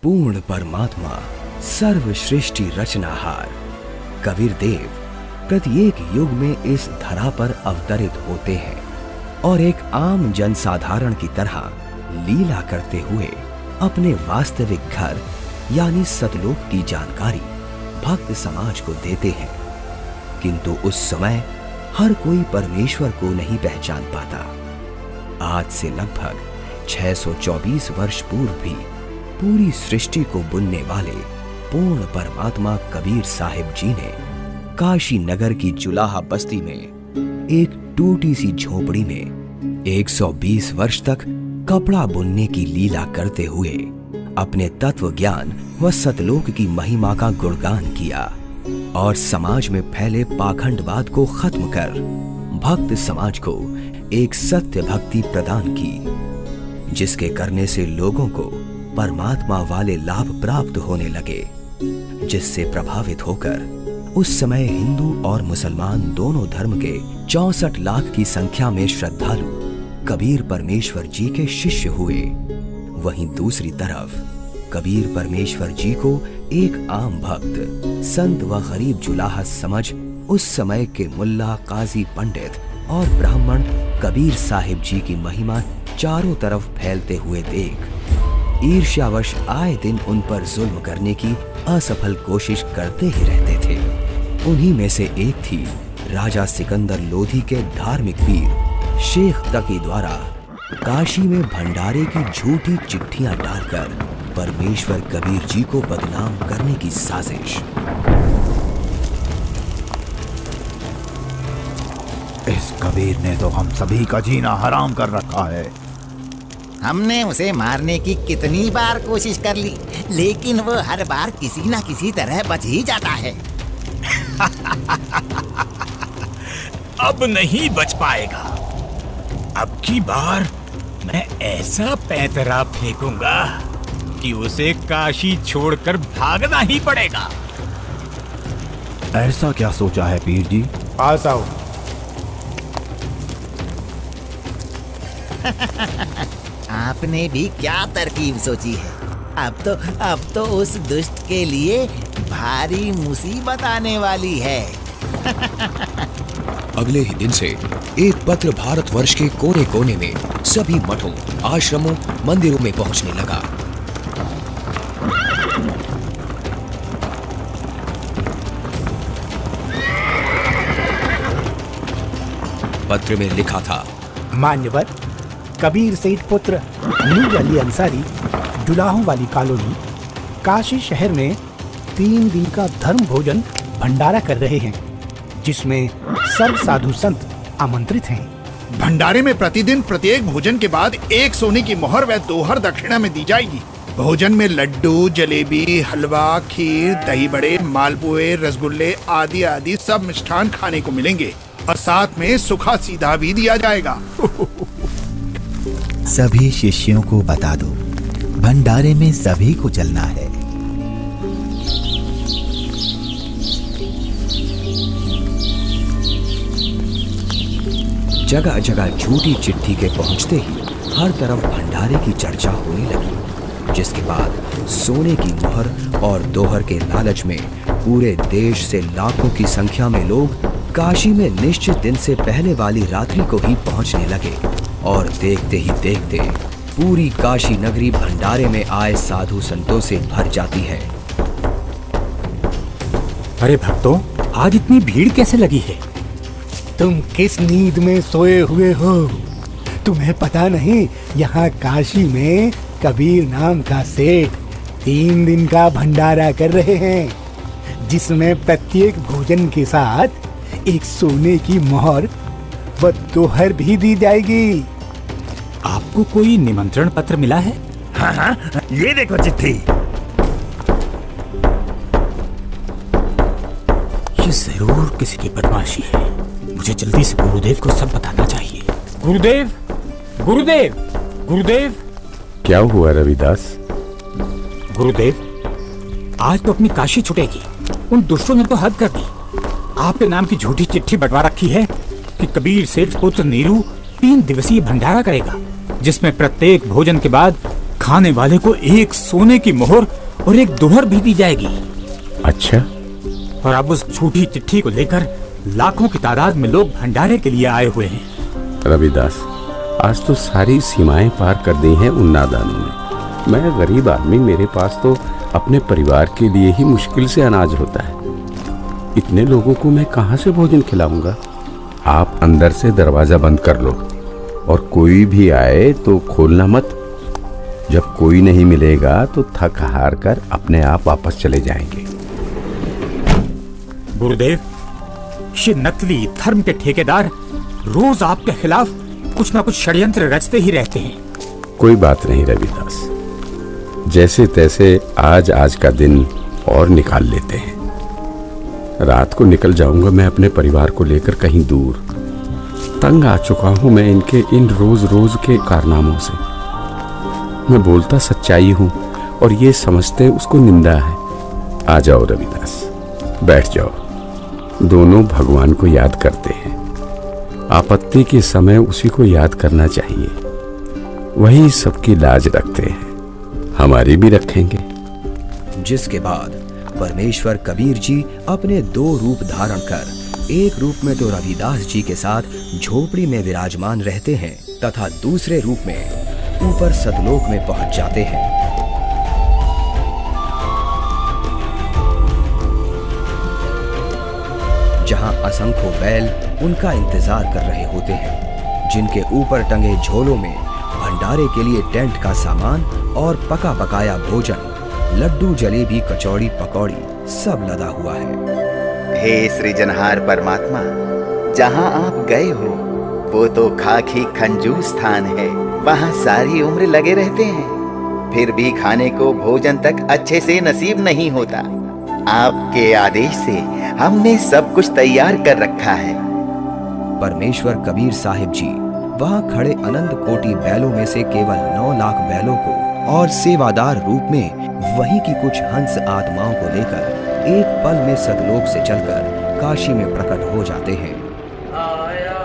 पूर्ण परमात्मा, सर्वश्रेष्ठी रचनाहार कबीर देव प्रत्येक युग में इस धरा पर अवतरित होते हैं और एक आम जनसाधारण की तरह लीला करते हुए अपने वास्तविक घर यानी सतलोक की जानकारी भक्त समाज को देते हैं। किंतु उस समय हर कोई परमेश्वर को नहीं पहचान पाता। आज से लगभग 624 वर्ष पूर्व भी पूरी सृष्टि को बुनने वाले पूर्ण परमात्मा कबीर साहिब जी ने काशी नगर की जुलाहा बस्ती में एक टूटी सी झोपड़ी में 120 वर्ष तक कपड़ा बुनने की लीला करते हुए अपने तत्व ज्ञान व सतलोक की महिमा का गुणगान किया और समाज में फैले पाखंडवाद को खत्म कर भक्त समाज को एक सत्य भक्ति प्रदान की, जिसके करने से लोगों को परमात्मा वाले लाभ प्राप्त होने लगे, जिससे प्रभावित होकर उस समय हिंदू और मुसलमान दोनों धर्म के 64 लाख की संख्या में श्रद्धालु कबीर परमेश्वर जी के शिष्य हुए। वहीं दूसरी तरफ कबीर परमेश्वर जी को एक आम भक्त, संत व गरीब जुलाहा समझ उस समय के मुल्ला, काजी, पंडित और ब्राह्मण कबीर साहिब जी की महिमा चारों तरफ फैलते हुए देख ईर्ष्यावश आए दिन उन पर जुल्म करने की असफल कोशिश करते ही रहते थे। उन्हीं में से एक थी राजा सिकंदर लोधी के धार्मिक पीर शेख तकी द्वारा काशी में भंडारे की झूठी चिट्ठियां डालकर परमेश्वर कबीर जी को बदनाम करने की साजिश। इस कबीर ने तो हम सभी का जीना हराम कर रखा है। हमने उसे मारने की कितनी बार कोशिश कर ली, लेकिन वो हर बार किसी न किसी तरह बच ही जाता है। अब नहीं बच पाएगा। अब की बार मैं ऐसा पैंतरा फेंकूंगा कि उसे काशी छोड़कर भागना ही पड़ेगा। ऐसा क्या सोचा है पीर जी? पास आओ। आपने भी क्या तरकीब सोची है? अब तो उस दुष्ट के लिए भारी मुसीबत आने वाली है। अगले ही दिन से एक पत्र भारतवर्ष के कोने कोने में सभी मठों, आश्रमों, मंदिरों में पहुंचने लगा। पत्र में लिखा था, मान्यवर कबीर सेठ पुत्र नूर अली अंसारी, जुलाहों वाली कॉलोनी, काशी शहर में 3 दिन का धर्म भोजन भंडारा कर रहे हैं, जिसमें सर्व साधु संत आमंत्रित हैं। भंडारे में प्रतिदिन प्रत्येक भोजन के बाद 1 सोने की मोहर व 2 हर दक्षिणा में दी जाएगी। भोजन में लड्डू, जलेबी, हलवा, खीर, दही बड़े, मालपुए, रसगुल्ले आदि आदि सब मिष्ठान खाने को मिलेंगे और साथ में सूखा सीधा भी दिया जाएगा। सभी शिष्यों को बता दो, भंडारे में सभी को चलना है। जगह जगह झूठी चिट्ठी के पहुंचते ही हर तरफ भंडारे की चर्चा होने लगी, जिसके बाद सोने की मोहर और दोहर के लालच में पूरे देश से लाखों की संख्या में लोग काशी में निश्चित दिन से पहले वाली रात्रि को ही पहुंचने लगे और देखते ही देखते पूरी काशी नगरी भंडारे में आए साधु संतों से भर जाती है। अरे भक्तों, आज इतनी भीड़ कैसे लगी है? तुम किस नींद में सोए हुए हो? तुम्हें पता नहीं, यहाँ काशी में कबीर नाम का सेठ 3 दिन का भंडारा कर रहे हैं, जिसमें प्रत्येक भोजन के साथ 1 सोने की मोहर व दोहर भी दी जाएगी। आपको कोई निमंत्रण पत्र मिला है? हाँ, ये देखो चिट्ठी। ये जरूर किसी की बदमाशी है। मुझे जल्दी से गुरुदेव को सब बताना चाहिए। गुरुदेव, गुरुदेव, गुरुदेव। क्या हुआ रविदास? गुरुदेव, आज तो अपनी काशी छुटेगी। उन दुष्टों ने तो हद कर दी। आपके नाम की झूठी चिट्ठी बंटवा रखी है कि कबीर सेठ पुत्र नीरू 3 दिवसीय भंडारा करेगा, जिसमें प्रत्येक भोजन के बाद खाने वाले को एक सोने की मोहर और एक दोहर भी दी जाएगी। अच्छा, और अब उस झूठी चिट्ठी को लेकर लाखों की तादाद में लोग भंडारे के लिए आए हुए हैं। रविदास, आज तो सारी सीमाएं पार कर दी हैं उन नादानों ने। मैं गरीब आदमी, मेरे पास तो अपने परिवार के लिए ही मुश्किल से अनाज होता है। इतने लोगों को मैं कहाँ से भोजन खिलाऊंगा? आप अंदर से दरवाजा बंद कर लो और कोई भी आए तो खोलना मत। जब कोई नहीं मिलेगा तो थक हार कर अपने आप वापस चले जाएंगे। गुरुदेव, ये नकली धर्म के ठेकेदार रोज आपके खिलाफ कुछ ना कुछ षड्यंत्र रचते ही रहते हैं। कोई बात नहीं रविदास, जैसे तैसे आज का दिन और निकाल लेते हैं। रात को निकल जाऊंगा मैं अपने परिवार को लेकर कहीं दूर। तंग आ चुका हूं मैं इनके इन रोज रोज के कारनामों से। मैं बोलता सच्चाई हूं और ये समझते उसको निंदा है। आ जाओ रविदास, बैठ जाओ। दोनों भगवान को याद करते हैं। आपत्ति के समय उसी को याद करना चाहिए। वही सबकी लाज रखते हैं, हमारी भी रखेंगे। जिसके बाद परमेश्वर कबीर जी अपने 2 रूप धारण कर एक रूप में तो रविदास जी के साथ झोपड़ी में विराजमान रहते हैं तथा दूसरे रूप में ऊपर सतलोक में पहुंच जाते हैं। जहां असंख्यों बैल उनका इंतजार कर रहे होते हैं, जिनके ऊपर टंगे झोलों में भंडारे के लिए टेंट का सामान और पका पकाया भोजन, लड्डू, जलेबी, कचौड़ी, पकौड़ी सब लदा हुआ है। हे सृजनहार परमात्मा, जहाँ आप गए हो वो तो खाकी खंजूस स्थान है। वहाँ सारी उम्र लगे रहते हैं, फिर भी खाने को भोजन तक अच्छे से नसीब नहीं होता। आपके आदेश से हमने सब कुछ तैयार कर रखा है। परमेश्वर कबीर साहिब जी वहां खड़े अनंत कोटि बैलों में से केवल 9 लाख बैलों को और सेवादार रूप में वही की कुछ हंस आत्माओं को लेकर एक पल में सतलोक से चलकर काशी में प्रकट हो जाते हैं। आया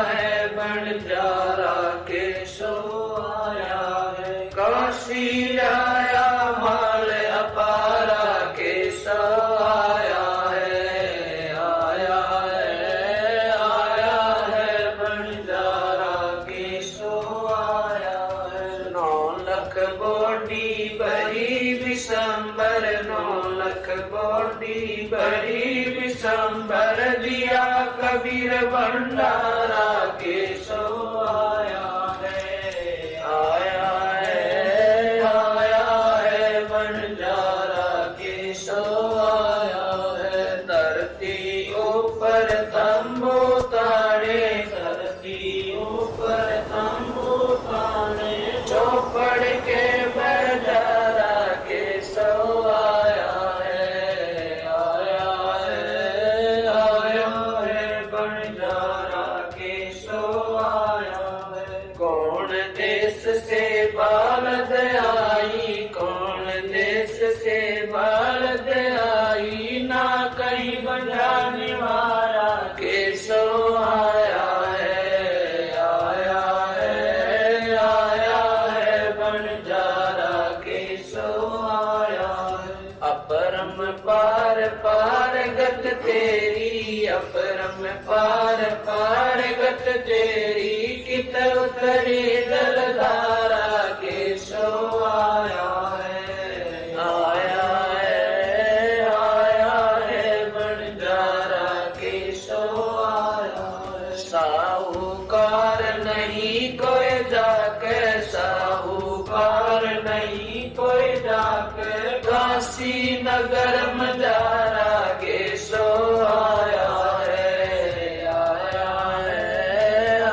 है बंजारा केशो आया है, काशी आया माल अपारा केशो आया है। आया है बंजारा केशो आया है। 9 लाख बोडी बड़ी विशंबर, 9 लाख बोडी बड़ी विशंबर, दिया कबीर भंडारा केशो आया है। आया है बंजारा केशो आया है। धरती ऊपर तंबू ताड़े, धरती ऊपर तंबू ताड़े, चौपड़ के बंजारा केशो आया है। आया है बंजारा केशो आया है। कौन देश से बालद आई, कौन देश से बालद आई, ना कहीं बंजाने वाला केशो आया है। आया है बंजारा केशो आया है। अपरम पार पार गत तेरी, अपरम पार पार गत तेरी, कित उतरी जलधारा केशो आया है। आया है बंजारा केशो आया है। साहूकार नहीं कोई जाके, साहूकार नहीं कोई जाके, काशी नगर मजारा केशो आया है।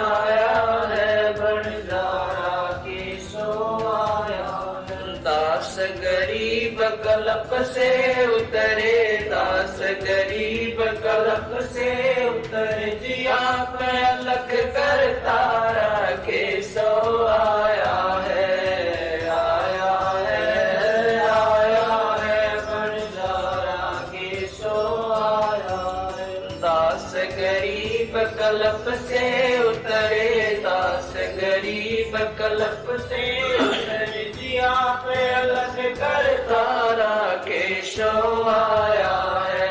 आया है बंजारा केशो आया है। दास गरीब कल्प से उतरे, दास गरीब कल्प से उतरे, जिया पे अलख कर तारा केशो आया है। आया है बंजारा केशो आया है। दास गरीब कल्प से उतरे, दास गरीब कल्प से जिया पे अलग करता राकेशो आया है,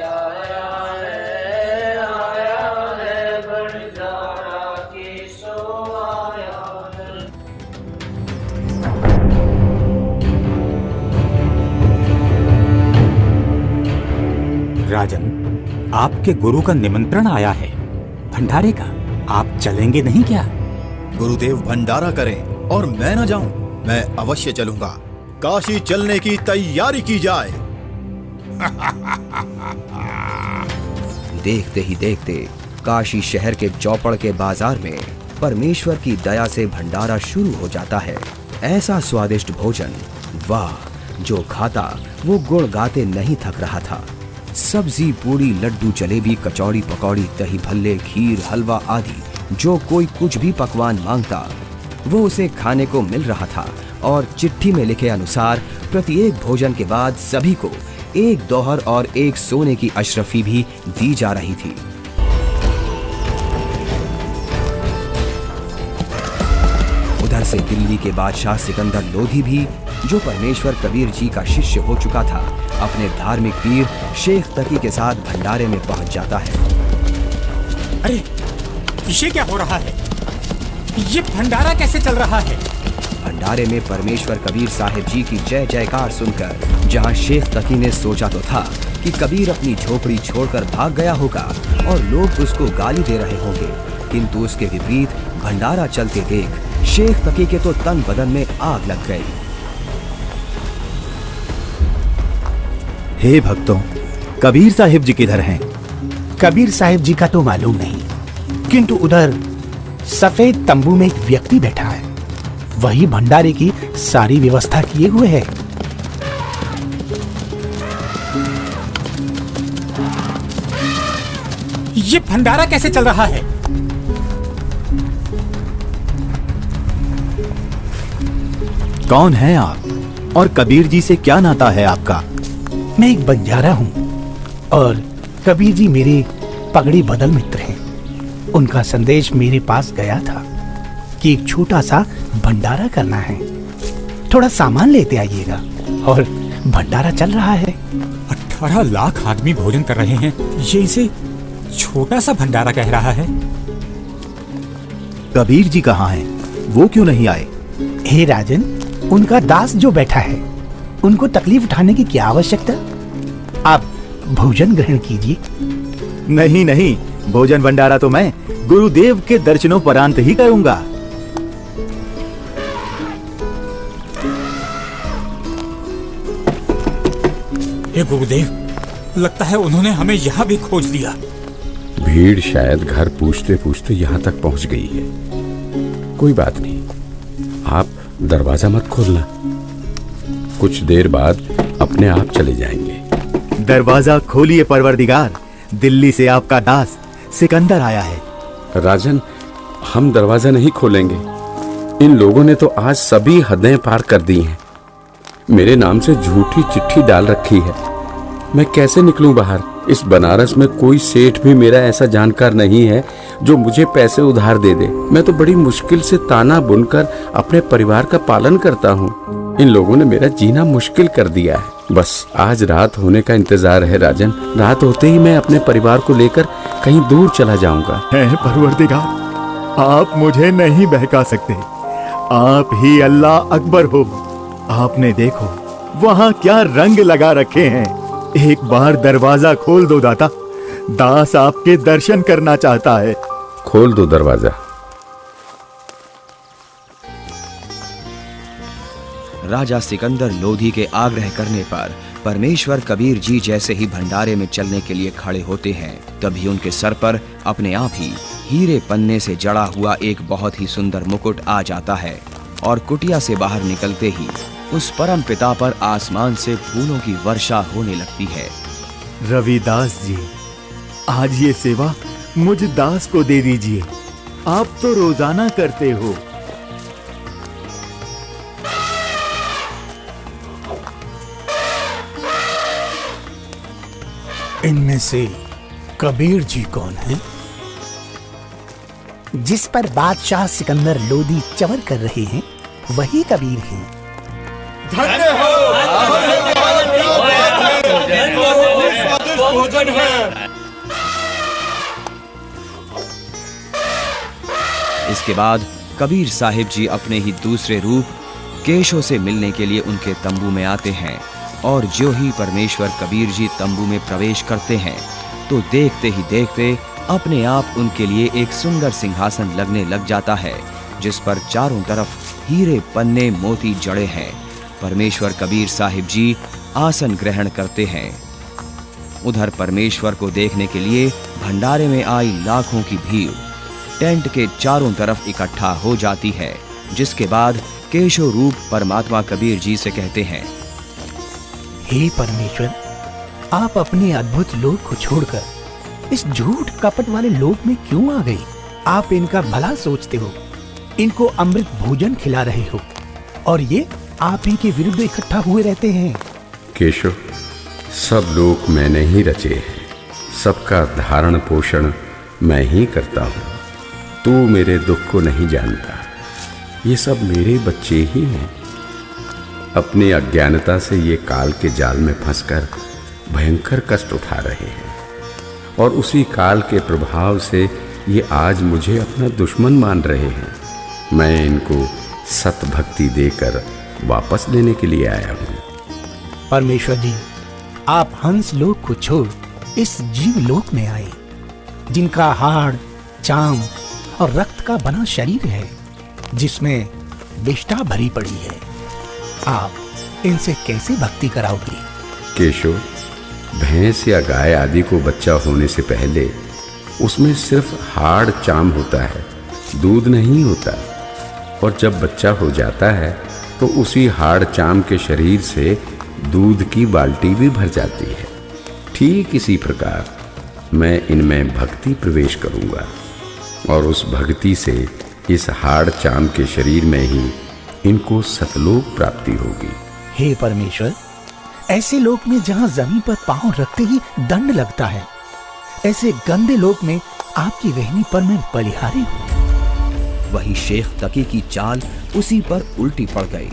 आया है, आया है भंडारा केशो आया है। राजन, आपके गुरु का निमंत्रण आया है भंडारे का, आप चलेंगे नहीं क्या? गुरुदेव भंडारा करें और मैं न जाऊं, मैं अवश्य चलूंगा। काशी चलने की तैयारी की जाए। देखते ही देखते काशी शहर के चौपड़ के बाजार में परमेश्वर की दया से भंडारा शुरू हो जाता है। ऐसा स्वादिष्ट भोजन, वाह, जो खाता वो गुण गाते नहीं थक रहा था। सब्जी, पूड़ी, लड्डू, जलेबी, कचौड़ी, पकौड़ी, दही भल्ले, खीर, हलवा आदि जो कोई कुछ भी पकवान मांगता वो उसे खाने को मिल रहा था। और चिट्ठी में लिखे अनुसार प्रत्येक भोजन के बाद सभी को एक दोहर और एक सोने की अशरफी भी दी जा रही थी। उधर से दिल्ली के बादशाह सिकंदर लोधी भी, जो परमेश्वर कबीर जी का शिष्य हो चुका था, अपने धार्मिक पीर शेख तकी के साथ भंडारे में पहुंच जाता है। अरे ये क्या हो रहा है? ये भंडारा कैसे चल रहा है? भंडारे में परमेश्वर कबीर साहिब जी की जय जयकार सुनकर जहां शेख तकी ने सोचा तो था कि कबीर अपनी झोपड़ी छोड़कर भाग गया होगा और लोग उसको गाली दे रहे होंगे, किंतु उसके विपरीत भंडारा चलते देख शेख तकी के तो तन बदन में आग लग गई। हे भक्तों, कबीर साहिब जी किधर हैं? कबीर साहिब जी का तो मालूम नहीं, किंतु उधर सफेद तंबू में एक व्यक्ति बैठा है, वही भंडारे की सारी व्यवस्था किए हुए है। ये भंडारा कैसे चल रहा है? कौन है आप और कबीर जी से क्या नाता है आपका? मैं एक बंजारा हूँ और कबीर जी मेरे पगड़ी बदल मित्र हैं। उनका संदेश मेरे पास गया था कि एक छोटा सा भंडारा करना है, थोड़ा सामान लेते आइएगा। और भंडारा चल रहा है। 18 लाख आदमी भोजन कर रहे हैं, ये इसे छोटा सा भंडारा कह रहा है। कबीर जी कहाँ हैं? वो क्यों नहीं आए? हे राजन, उनका दास जो बैठा है, उनको तकलीफ उठाने की क्या आवश्यकता? आप भोजन ग्रहण कीजिए। नहीं नहीं, भोजन भंडारा तो मैं गुरुदेव के दर्शनोपरांत ही करूंगा। हे गुरुदेव, लगता है उन्होंने हमें यहाँ भी खोज लिया। भीड़ शायद घर पूछते पूछते यहाँ तक पहुँच गई है। कोई बात नहीं, आप दरवाजा मत खोलना, कुछ देर बाद अपने आप चले जाएंगे। दरवाजा खोलिए परवरदिगार, दिल्ली से आपका दास सिकंदर आया है। राजन, हम दरवाजा नहीं खोलेंगे। इन लोगों ने तो आज सभी हदें पार कर दी हैं। मेरे नाम से झूठी चिट्ठी डाल रखी है। मैं कैसे निकलूं बाहर? इस बनारस में कोई सेठ भी मेरा ऐसा जानकार नहीं है जो मुझे पैसे उधार दे दे। मैं तो बड़ी मुश्किल से ताना बुनकर अपने परिवार का पालन करता हूँ। इन लोगों ने मेरा जीना मुश्किल कर दिया है। बस आज रात होने का इंतजार है राजन। रात होते ही मैं अपने परिवार को लेकर कहीं दूर चला जाऊंगा। है परवरदिगार, आप मुझे नहीं बहका सकते। आप ही अल्लाह अकबर हो। आपने देखो वहाँ क्या रंग लगा रखे हैं। एक बार दरवाजा खोल दो दाता, दास आपके दर्शन करना चाहता है। खोल दो दरवाजा। राजा सिकंदर लोधी के आग्रह करने पर परमेश्वर कबीर जी जैसे ही भंडारे में चलने के लिए खड़े होते हैं, तभी उनके सर पर अपने आप ही हीरे पन्ने से जड़ा हुआ एक बहुत ही सुंदर मुकुट आ जाता है और कुटिया से बाहर निकलते ही उस परम पिता पर आसमान से फूलों की वर्षा होने लगती है। रविदास जी, आज ये सेवा मुझ दास को दे दीजिए। आप तो रोजाना करते हो। इनमें से कबीर जी कौन हैं? जिस पर बादशाह सिकंदर लोदी चवर कर रहे हैं वही कबीर हैं। इसके बाद कबीर साहिब जी अपने ही दूसरे रूप केशव से मिलने के लिए उनके तंबू में आते हैं और जो ही परमेश्वर कबीर जी तंबू में प्रवेश करते हैं तो देखते ही देखते अपने आप उनके लिए एक सुंदर सिंहासन लगने लग जाता है जिस पर चारों तरफ हीरे पन्ने मोती जड़े हैं। परमेश्वर कबीर साहिब जी आसन ग्रहण करते हैं। उधर परमेश्वर को देखने के लिए भंडारे में आई लाखों की भीड़ टेंट के चारों तरफ इकट्ठा हो जाती है, जिसके बाद केशव रूप परमात्मा कबीर जी से कहते हैं, हे परमेश्वर, आप अपने अद्भुत लोक को छोड़कर इस झूठ कपट वाले लोक में क्यों आ गए? आप इनका भला सोचते हो, इनको अमृत भोजन खिला रहे हो और ये आप ही के विरुद्ध इकट्ठा हुए रहते हैं। केशव, सब लोग मैंने ही रचे हैं, सबका धारण पोषण मैं ही करता हूँ। तू मेरे दुख को नहीं जानता, ये सब मेरे बच्चे ही हैं। अपनी अज्ञानता से ये काल के जाल में फंसकर भयंकर कष्ट उठा रहे हैं और उसी काल के प्रभाव से ये आज मुझे अपना दुश्मन मान रहे हैं। मैं इनको सत भक्ति देकर वापस लेने के लिए आया हूँ। परमेश्वर जी, आप हंस लोक को छोड़ इस जीव लोक में आए, जिनका हाड़, चाम और रक्त का बना शरीर है, जिसमें विष्ठा भरी पड़ी है। आप इनसे कैसे भक्ति कराओगे? केशव, भैंस या गाय आदि को बच्चा होने से पहले उसमें सिर्फ हाड़ चाम होता है, दूध नहीं होता। और जब बच्चा हो जाता है तो उसी हाड़ चाम के शरीर से दूध की बाल्टी भी भर जाती है। ठीक इसी प्रकार मैं इनमें भक्ति प्रवेश करूंगा और उस भक्ति से इस हाड़ चाम के शरीर में ही इनको सतलोक प्राप्ति होगी। हे परमेश्वर, ऐसे लोक में जहाँ जमीन पर पांव रखते ही दंड लगता है, ऐसे गंदे लोक में आपकी रहनी पर मैं बलिहारी हूँ। वही शेख तकी की चाल उसी पर उल्टी पड़ गई।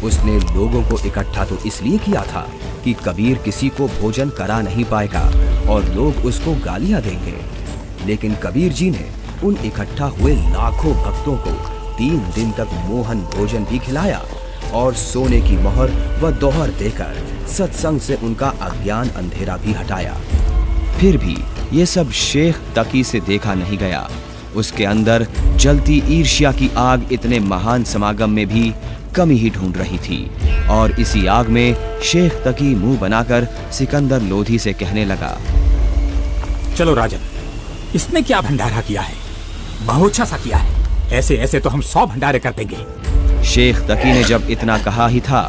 उसने लोगों को इकट्ठा तो इसलिए किया था कि कबीर किसी को भोजन करा नहीं पाएगा और लोग उसको गालियां देंगे, लेकिन कबीर जी ने उन इकट्ठा हुए लाखों भक्तों को 3 दिन तक मोहन भोजन भी खिलाया और सोने की मोहर व दोहर देकर सत्संग से उनका अज्ञान अंधेरा भी हटाया। फिर भी ये सब शेख तकी से देखा नहीं गया। उसके अंदर जलती ईर्ष्या की आग इतने महान समागम में भी कमी ही ढूंढ रही थी और इसी आग में शेख तकी मुंह बनाकर सिकंदर लोधी से कहने लगा, चलो राजन, इसने क्या भंडारा किया है? बहुत अच्छा सा किया है। ऐसे ऐसे तो हम 100 भंडारे कर देंगे। शेख तकी ने जब इतना कहा ही था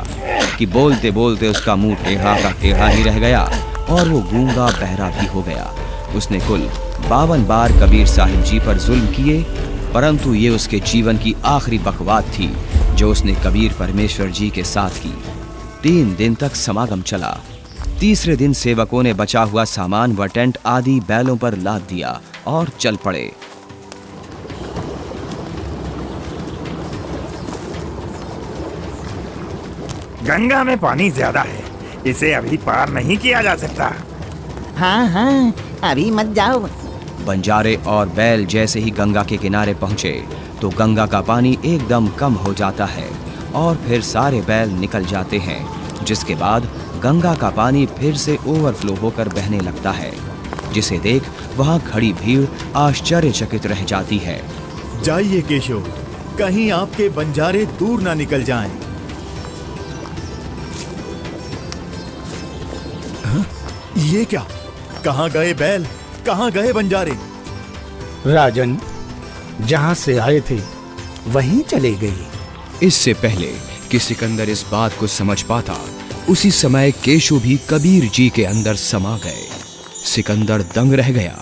कि बोलते बोलते उसका मुंह टेढ़ा का टेढ़ा ही रह गया और वो गूंगा बहरा भी हो गया। उसने कुल 52 बार कबीर साहिब जी पर जुल्म किए, परंतु ये उसके जीवन की आखिरी बकवाद थी जो उसने कबीर परमेश्वर जी के साथ की। 3 दिन तक समागम चला। तीसरे दिन सेवकों ने बचा हुआ सामान व टेंट आदि बैलों पर लाद दिया और चल पड़े। गंगा में पानी ज्यादा है, इसे अभी पार नहीं किया जा सकता। हाँ हाँ, अभी मत जाओ। बंजारे और बैल जैसे ही गंगा के किनारे पहुंचे तो गंगा का पानी एकदम कम हो जाता है और फिर सारे बैल निकल जाते हैं, जिसके बाद गंगा का पानी फिर से ओवरफ्लो होकर बहने लगता है, जिसे देख वहां खड़ी भीड़ आश्चर्यचकित रह जाती है। जाइए केशव, कहीं आपके बंजारे दूर ना निकल जाएं। ये क्या? कहाँ गए बैल, कहाँ गए बंजारे? राजन, जहाँ से आए थे वहीं चले गए। इससे पहले कि सिकंदर इस बात को समझ पाता, उसी समय केशव भी कबीर जी के अंदर समा गए। सिकंदर दंग रह गया,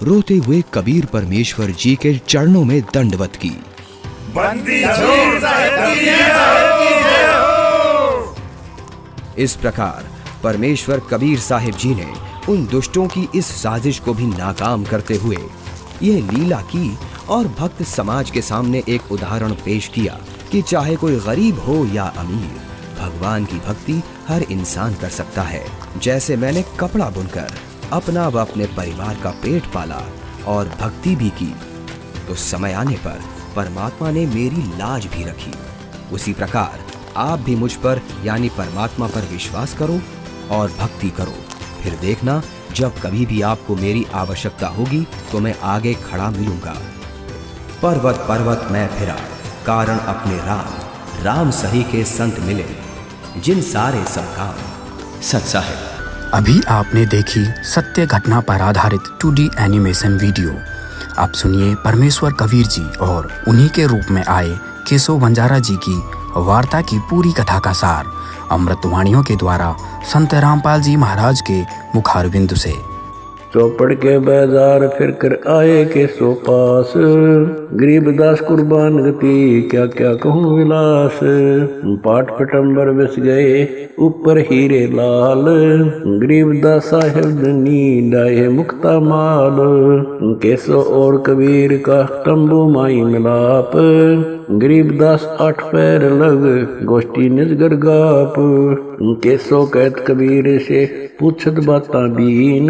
रोते हुए कबीर परमेश्वर जी के चरणों में दंडवत की। इस प्रकार परमेश्वर कबीर साहिब जी ने उन दुष्टों की इस साजिश को भी नाकाम करते हुए यह लीला की और भक्त समाज के सामने एक उदाहरण पेश किया कि चाहे कोई गरीब हो या अमीर, भगवान की भक्ति हर इंसान कर सकता है। जैसे मैंने कपड़ा बुनकर अपना व अपने परिवार का पेट पाला और भक्ति भी की, तो समय आने पर परमात्मा ने मेरी लाज भी रखी। उसी प्रकार आप भी मुझ पर यानी परमात्मा पर विश्वास करो और भक्ति करो। फिर देखना, जब कभी भी आपको मेरी आवश्यकता होगी तो मैं आगे खड़ा मिलूंगा। पर्वत पर्वत मैं फिरा, कारण अपने राम सही के संत मिले, जिन सारे सब काम सच्चा है। अभी आपने देखी सत्य घटना पर आधारित 2D एनिमेशन वीडियो। अब सुनिए परमेश्वर कबीर जी और उन्हीं के रूप में आए केशव बंजारा जी की वार्ता की पूरी कथा का सार अमृतवाणियों के द्वारा संत रामपाल जी महाराज के मुखारविंद से। चौपड़ के बाजार फिर कर आए के सो पास, गरीबदास कुर्बान गति क्या क्या कहूँ विलास। पाट पटंबर बस गए ऊपर हीरे लाल, गरीबदास साहेब धनी डाये मुक्ता माल। केसो और कबीर का तंबू माई मिलाप, गरीबदास 8 पैर लग गोष्ठी निजगर गाप। केसो कहत कबीर से पूछत बाता बीन,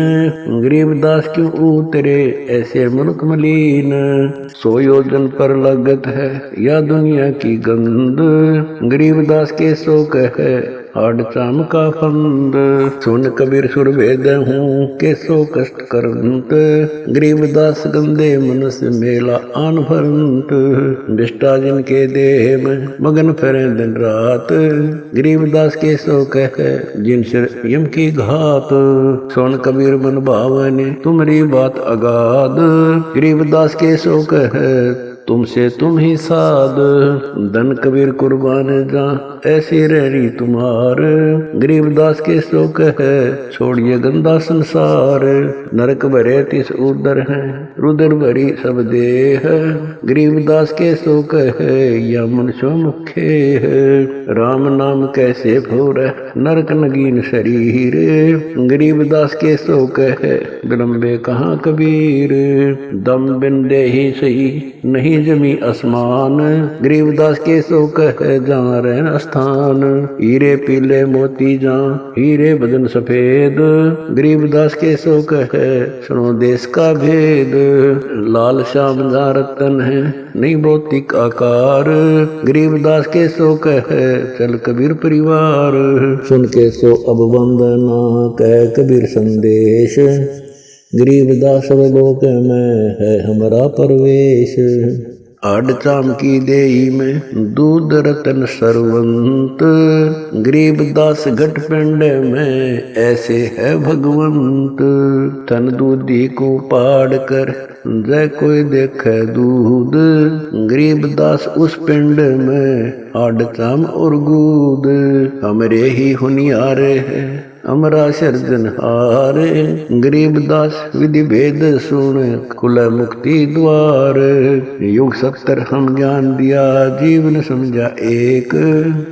गरीबदास क्यों उतरे ऐसे मुल्क मलीन। 100 योजन पर लगत है या दुनिया की गंद, गरीबदास के सो कहे आड़ चाम का फंद। सुन कबीर सुर भेद हूँ के सो कष्ट करंत, गरीबदास गंदे मनुष्य मेला आन भरंत। बिष्टा जिनके देह में मगन फिरे दिन रात, गरीबदास के सो कहे जिन सिर यम की घात। सुन कबीर मन भावने तुम्हारी बात अगाध, गरीबदास के सो कहे तुमसे तुम ही साध। धन कबीर कुर्बान जा ऐसी रहरी तुम्हार, गरीबदास के सो कहे छोड़िए गंदा संसार। नरक भरे तिस उदर है रुदर भरी सब देह, गरीबदास के सो कहे या मनुष्य मुखे है। राम नाम कैसे भोर नरक नगीन शरीर, गरीबदास के सो कहे विलंबे कहाँ कबीर। दम बिन दे ही सही नहीं जमी आसमान, गरीबदास के सो कहे जहाँ रहन स्थान। हीरे पीले मोती जहाँ हीरे बदन सफेद, गरीबदास के सो कहे सुनो देश का भेद। लाल श्याम जहाँ रतन है नहीं भौतिक आकार, गरीबदास के सो कहे चल कबीर परिवार। सुन के सो अब वंदना कह कबीर संदेश, गरीबदास लोक में है हमारा परवेश। आड़ चाम की देही में दूध रतन सरवंत, गरीबदास घट पिंड में ऐसे है भगवंत। तन दूधी को पाड़ कर जय कोई देखे दूध, गरीबदास उस पिंड में आड़ चाम और गूद। हमरे ही हुनियारे है अमरा सर्जनहार, गरीबदास विधि भेद सुन खुला मुक्ति द्वार। युग 70 हम ज्ञान दिया जीवन समझा एक,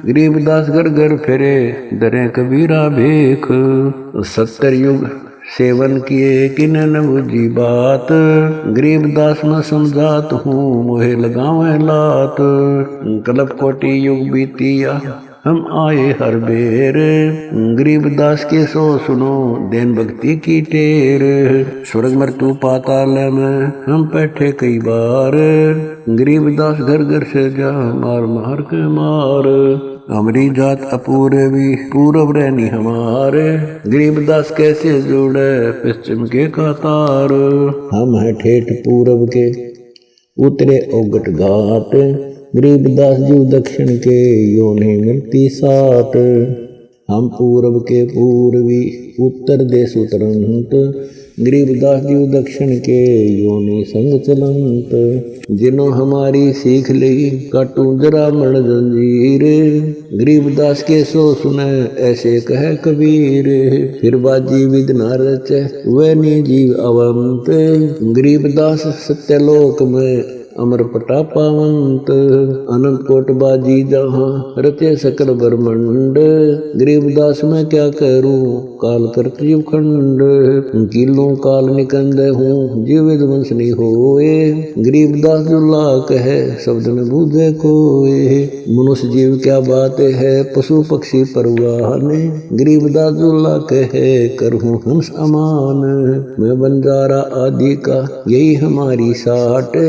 गरीबदास घर घर फिरे दरे कबीरा भेख। 70 युग सेवन किए किन न बुझी बात, गरीबदास न समझात हूँ मोहे लगावे लात। कल्प कोटि युग बीतिया हम आए हर बेर, गरीबदास के सो सुनो देन भक्ति की टेर। स्वर्ग मृत्यु पाताल में हम बैठे कई बार, गरीबदास घर घर से जा मार मार के मार। हमारी जात अपूर्वी पूरब रहनी हमारे, गरीबदास कैसे जोड़े पश्चिम के कतार। हम हैं ठेठ पूरब के उतरे ओगट घाट, गरीबदास जीव दक्षिण के यो नहीं मिलती साट। हम पूरब के पूर्वी उत्तर देश उतरंत, गरीबदास जीव दक्षिण के यो नहीं संग चलंत। जिन्हों हमारी सीख ली काटू जरा मण जंजीर, गरीबदास के सो सुने ऐसे कहे कबीर। फिर बाजी विद न रचे वह नी जीव अवंत, गरीबदास सत्यलोक में अमर प्रतापावंत अनंत कोट बाजी जहाँ रचे सकल ब्रह्मंड। गरीबदास मैं क्या करूं काल करत जीव खंड। किलों काल निकंद हूँ जीव विध्वंस नहीं होए। गरीबदास दुल्ला कहे शब्द न बूझे कोए। मनुष्य जीव क्या बात है पशु पक्षी परवाह ने। गरीबदास दुल्ला कहे करहूं हंस अमान। मैं बंजारा आदि का यही हमारी साट।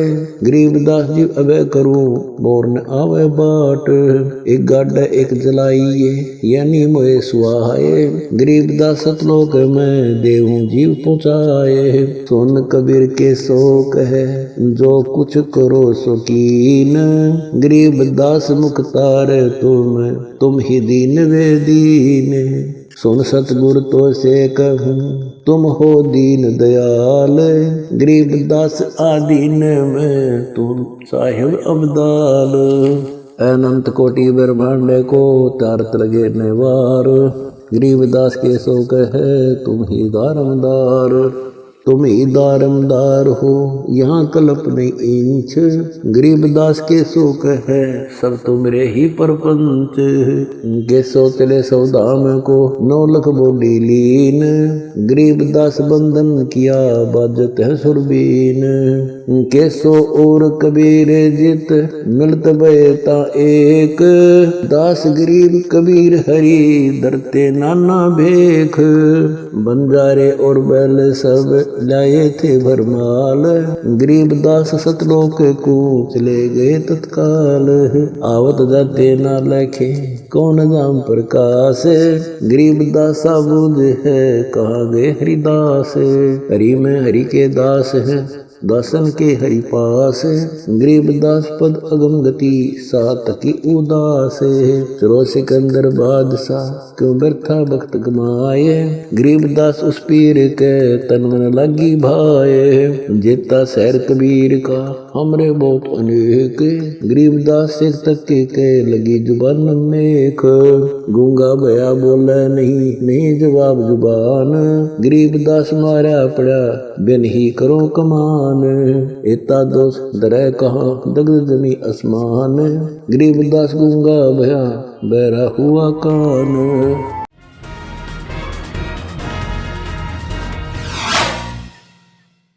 गरीबदास जी अबे करूं बोर न आवे बाट। एक गाड एक जलाइए यानी मोए सुहाए। गरीबदास सतलोक में देहूं जीव पहुँचाए। सोन कबीर के शोक है जो कुछ करो शौकीन। गरीबदास मुख्तार तुम ही दीन वे दीन। सुन सतगुर तो से कहूं तुम हो दीन दयाल। गरीबदास आदीन में तुम साहिब अब्दाल। अनंत कोटि ब्रह्मांड को तारत लगे नेवार। गरीबदास के शोक है तुम ही दारमदार। तुम ही दारमदार हो यहाँ कल्प नहीं इंच। गरीबदास के शोक है सब तुमरे ही परपंच। के सो चले सौदाम को 9 लाख बोली लीन। गरीबदास बंधन किया बाजत है सुरबीन। के सो और कबीर जित मिलत बेता एक। दास गरीब कबीर हरि डरते नाना भेख। बंजारे और बैल सब लाए थे भरमाल। गरीबदास सतलोक को चले गए तत्काल। आवत जाते ना लखे कौन नाम प्रकाश। गरीबदास बूझ है कहाँ गए हरिदास। हरि में हरि के दास है दासन के हरि पास। गरीबदास पद अगम गति सात की उदास। चलो सिकंदर बादशाह क्यों व्यर्था भक्त गमाए। गरीबदास उस पीर के तन मन लगी भाए। जेता शहर कबीर का हमरे बहुत अनेक। गरीबदास से तक के लगी जुबान मेख। गूंगा भया बोले नहीं जवाब जुबान। गरीबदास मारा पड़ा बिन ही करो कमान। इतना दोष दरे कहाँ दग्ध जमी आसमान। गरीबदास गूंगा भया बहरा हुआ कान।